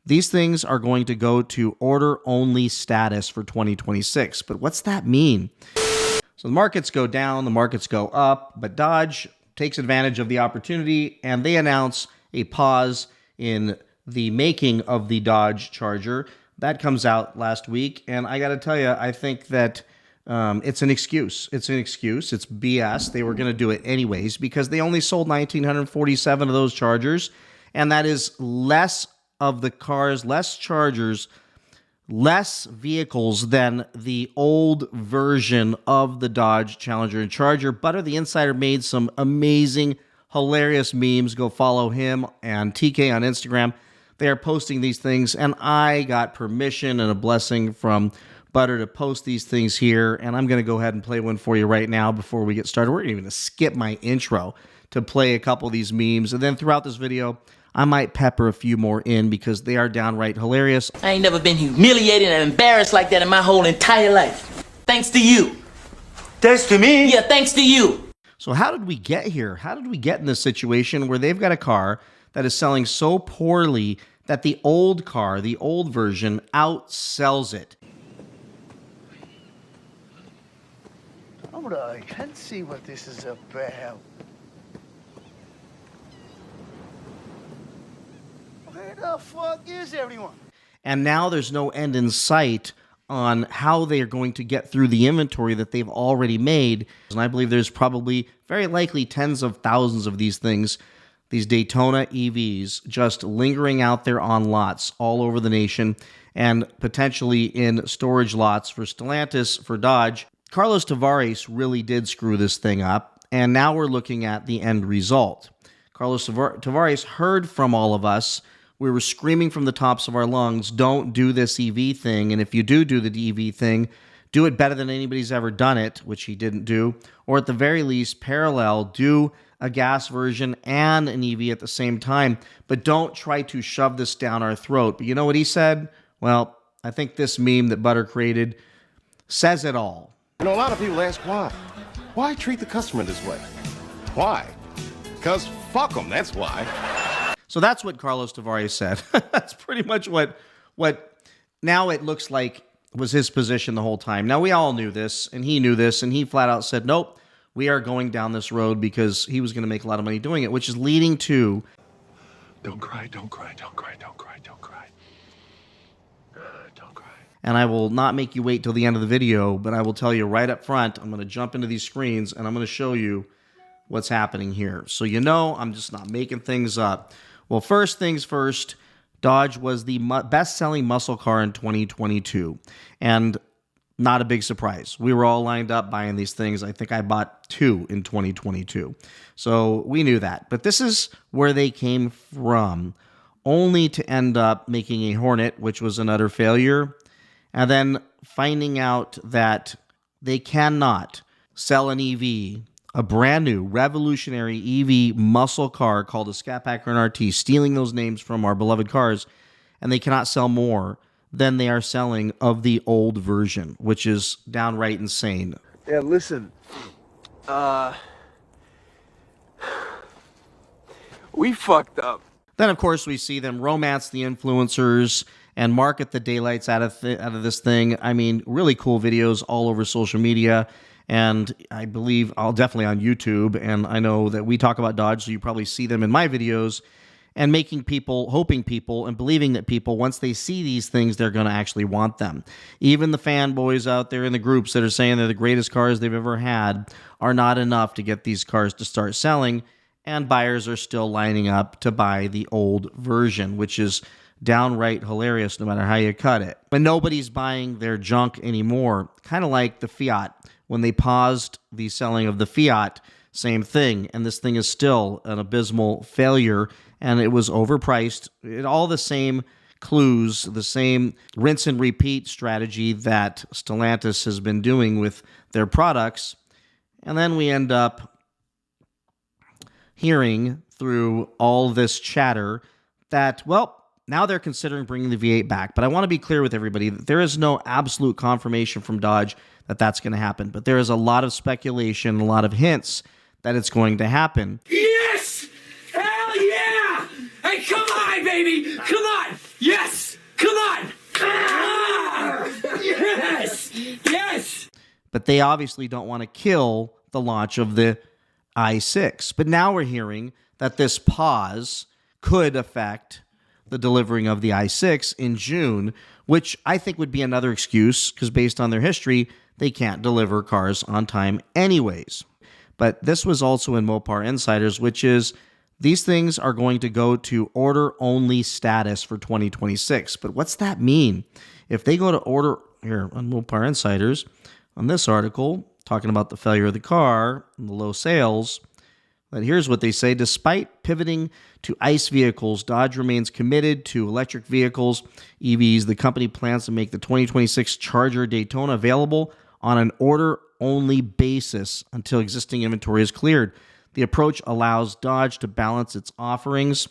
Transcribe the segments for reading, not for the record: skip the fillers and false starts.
These things are going to go to order-only status for 2026. But what's that mean? So the markets go down, the markets go up, but Dodge takes advantage of the opportunity and they announce a pause in the making of the Dodge Charger. That comes out last week, and I got to tell you, I think that it's an excuse. It's an excuse. It's BS. They were going to do it anyways because they only sold 1,947 of those Chargers, and that is less of the cars, less Chargers, less vehicles than the old version of the Dodge Challenger and Charger. Butter the Insider made some amazing, hilarious memes. Go follow him and TK on Instagram. They are posting these things, and I got permission and a blessing from Butter to post these things here, and I'm going to go ahead and play one for you right now before we get started. We're even going to skip my intro to play a couple of these memes, and then throughout this video, I might pepper a few more in because they are downright hilarious. I ain't never been humiliated and embarrassed like that in my whole entire life. Thanks to you. Thanks to me? Yeah, thanks to you. So how did we get here? How did we get in this situation where they've got a car that is selling so poorly that the old car, the old version, outsells it? I can't see what this is about. Where the fuck is everyone? And now there's no end in sight on how they are going to get through the inventory that they've already made. And I believe there's probably very likely tens of thousands of these things, these Daytona EVs, just lingering out there on lots all over the nation and potentially in storage lots for Stellantis, for Dodge. Carlos Tavares really did screw this thing up, and now we're looking at the end result. Carlos Tavares heard from all of us. We were screaming from the tops of our lungs, don't do this EV thing, and if you do the EV thing, do it better than anybody's ever done it, which he didn't do, or at the very least, parallel, do a gas version and an EV at the same time, but don't try to shove this down our throat. But you know what he said? Well, I think this meme that Butter created says it all. You know, a lot of people ask why. Why treat the customer this way? Why? Because fuck them, that's why. So that's what Carlos Tavares said. That's pretty much what now it looks like was his position the whole time. Now, we all knew this, and he knew this, and he flat out said, nope, we are going down this road because he was going to make a lot of money doing it, which is leading to... Don't cry, don't cry, don't cry, don't cry, don't cry. Don't cry. And I will not make you wait till the end of the video, but I will tell you right up front, I'm going to jump into these screens, and I'm going to show you what's happening here. So you know I'm just not making things up. Well, first things first, Dodge was the best-selling muscle car in 2022, and not a big surprise. We were all lined up buying these things. I think I bought 2 in 2022, so we knew that. But this is where they came from, only to end up making a Hornet, which was an utter failure, and then finding out that they cannot sell an EV, a brand new revolutionary EV muscle car called a Scat Packer and RT, stealing those names from our beloved cars, and they cannot sell more than they are selling of the old version, which is downright insane. Yeah, listen. We fucked up. Then, of course, we see them romance the influencers and market the daylights out of this thing. I mean, really cool videos all over social media. And I believe I'll definitely on YouTube. And I know that we talk about Dodge, so you probably see them in my videos. And making people, hoping people, and believing that people, once they see these things, they're going to actually want them. Even the fanboys out there in the groups that are saying they're the greatest cars they've ever had are not enough to get these cars to start selling. And buyers are still lining up to buy the old version, which is downright hilarious no matter how you cut it. But nobody's buying their junk anymore. Kind of like the Fiat. When they paused the selling of the Fiat, same thing. And this thing is still an abysmal failure. And it was overpriced. All the same clues, the same rinse and repeat strategy that Stellantis has been doing with their products. And then we end up hearing through all this chatter that, well, now they're considering bringing the V8 back. But I want to be clear with everybody that there is no absolute confirmation from Dodge that that's going to happen. But there is a lot of speculation, a lot of hints that it's going to happen. Yes! Hell yeah! Hey, come on, baby! Come on! Yes! they obviously don't want to kill the launch of the i6. But now we're hearing that this pause could affect the delivering of the i6 in June, which I think would be another excuse because based on their history, they can't deliver cars on time anyways. But this was also in Mopar Insiders, which is these things are going to go to order-only status for 2026. But what's that mean? If they go to order, here on Mopar Insiders, on this article, talking about the failure of the car and the low sales, but here's what they say. Despite pivoting to ICE vehicles, Dodge remains committed to electric vehicles, EVs. The company plans to make the 2026 Charger Daytona available on an order-only basis until existing inventory is cleared. The approach allows Dodge to balance its offerings,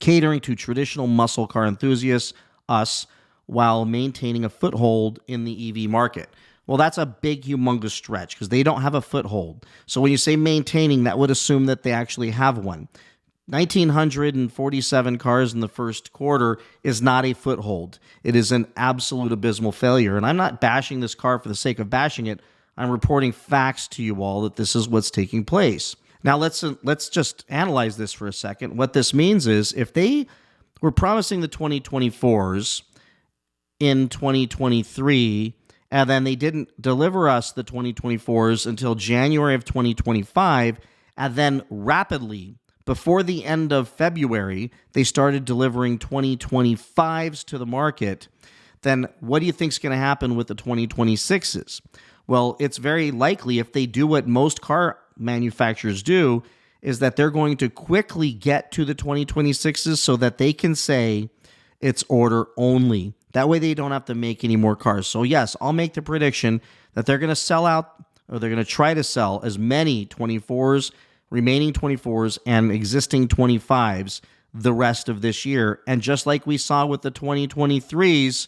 catering to traditional muscle car enthusiasts, us, while maintaining a foothold in the EV market. Well, that's a big, humongous stretch because they don't have a foothold. So when you say maintaining, that would assume that they actually have one. 1,947 cars in the first quarter is not a foothold. It is an absolute abysmal failure. And I'm not bashing this car for the sake of bashing it. I'm reporting facts to you all that this is what's taking place. Now, let's just analyze this for a second. What this means is if they were promising the 2024s in 2023, and then they didn't deliver us the 2024s until January of 2025, and then rapidly, before the end of February, they started delivering 2025s to the market, then what do you think is going to happen with the 2026s? Well, it's very likely if they do what most car manufacturers do, is that they're going to quickly get to the 2026s so that they can say it's order only. That way they don't have to make any more cars. So yes, I'll make the prediction that they're going to sell out, or they're going to try to sell as many 24s, remaining 24s, and existing 25s the rest of this year. And just like we saw with the 2023s,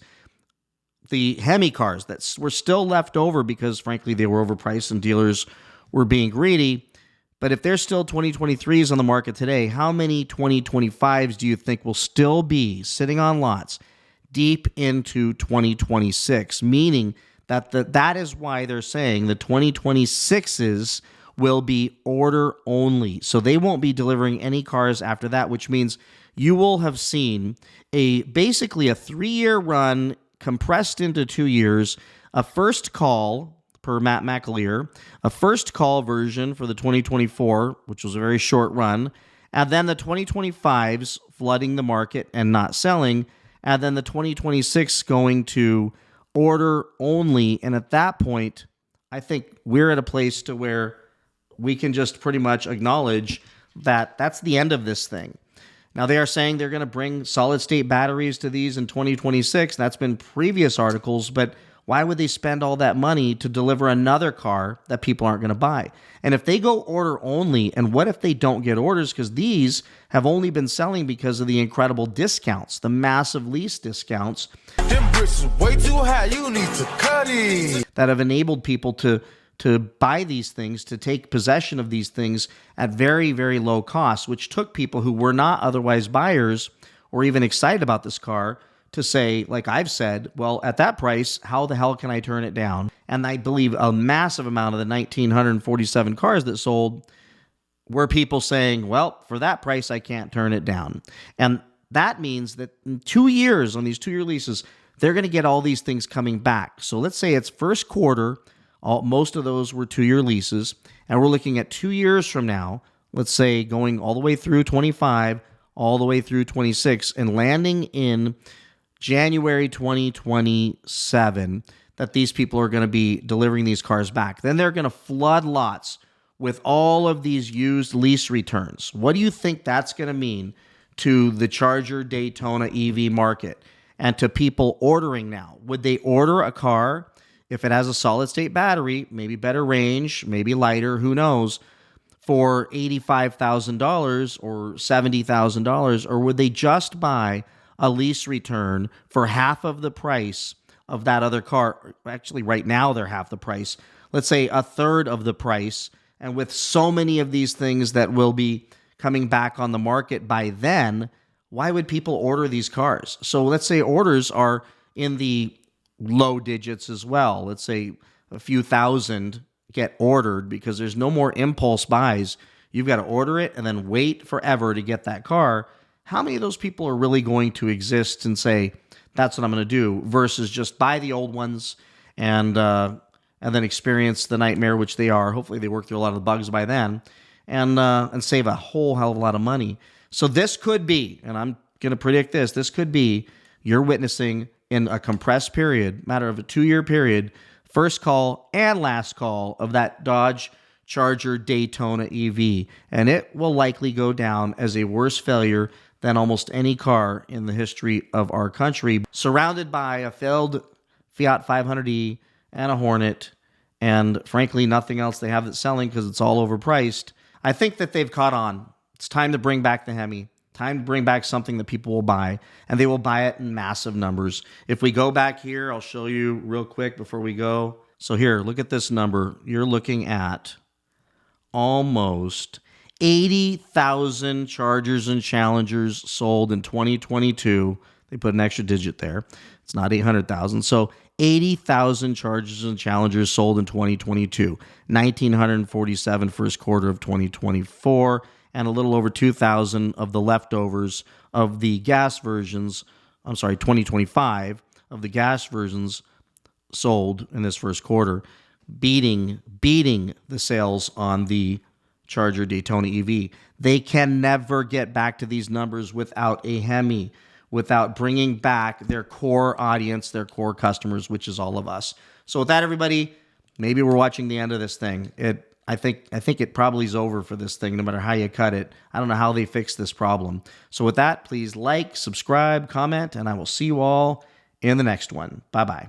the Hemi cars that were still left over because, frankly, they were overpriced and dealers were being greedy. But if there's still 2023s on the market today, how many 2025s do you think will still be sitting on lots deep into 2026? Meaning that that is why they're saying the 2026s will be order only. So they won't be delivering any cars after that, which means you will have seen basically a 3-year run compressed into 2 years, a first call per Matt McAleer, a first call version for the 2024, which was a very short run, and then the 2025s flooding the market and not selling, and then the 2026 going to order only. And at that point, I think we're at a place to where we can just pretty much acknowledge that that's the end of this thing. Now, they are saying they're going to bring solid-state batteries to these in 2026. That's been previous articles, but why would they spend all that money to deliver another car that people aren't going to buy? And if they go order only, and what if they don't get orders? Because these have only been selling because of the incredible discounts, the massive lease discounts way too high. You need to cut it. That have enabled people to buy these things, to take possession of these things at very, very low cost, which took people who were not otherwise buyers or even excited about this car to say, like I've said, well, at that price, how the hell can I turn it down? And I believe a massive amount of the 1,947 cars that sold were people saying, well, for that price, I can't turn it down. And that means that in 2 years, on these 2-year leases, they're going to get all these things coming back. So let's say it's first quarter, most of those were 2-year leases, and we're looking at 2 years from now, let's say going all the way through 25, all the way through 26, and landing in January 2027, that these people are going to be delivering these cars back. Then they're going to flood lots with all of these used lease returns. What do you think that's going to mean to the Charger Daytona EV market and to people ordering now? Would they order a car if it has a solid-state battery, maybe better range, maybe lighter, who knows, for $85,000 or $70,000, or would they just buy a lease return for half of the price of that other car? Actually, right now, they're half the price. Let's say a third of the price. And with so many of these things that will be coming back on the market by then, why would people order these cars? So let's say orders are in the low digits as well. Let's say a few thousand get ordered because there's no more impulse buys. You've got to order it and then wait forever to get that car. How many of those people are really going to exist and say, that's what I'm going to do, versus just buy the old ones and then experience the nightmare, which they are. Hopefully they work through a lot of the bugs by then and save a whole hell of a lot of money. So this could be, and I'm going to predict this could be you're witnessing in a compressed period, matter of a 2-year period, first call and last call of that Dodge Charger Daytona EV. And it will likely go down as a worse failure than almost any car in the history of our country, surrounded by a failed Fiat 500e and a Hornet, and frankly, nothing else they have that's selling because it's all overpriced. I think that they've caught on. It's time to bring back the Hemi. Time to bring back something that people will buy, and they will buy it in massive numbers. If we go back here, I'll show you real quick before we go. So here, look at this number. You're looking at almost 80,000 Chargers and Challengers sold in 2022. They put an extra digit there. It's not 800,000. So 80,000 Chargers and Challengers sold in 2022. 1,947 first quarter of 2024. And a little over 2,000 of the leftovers of the gas versions, 2025 of the gas versions sold in this first quarter, beating the sales on the Charger Daytona EV. They can never get back to these numbers without a Hemi, without bringing back their core audience, their core customers, which is all of us. So with that, everybody, maybe we're watching the end of this thing. I think it probably is over for this thing, no matter how you cut it. I don't know how they fix this problem. So with that, please like, subscribe, comment, and I will see you all in the next one. Bye-bye.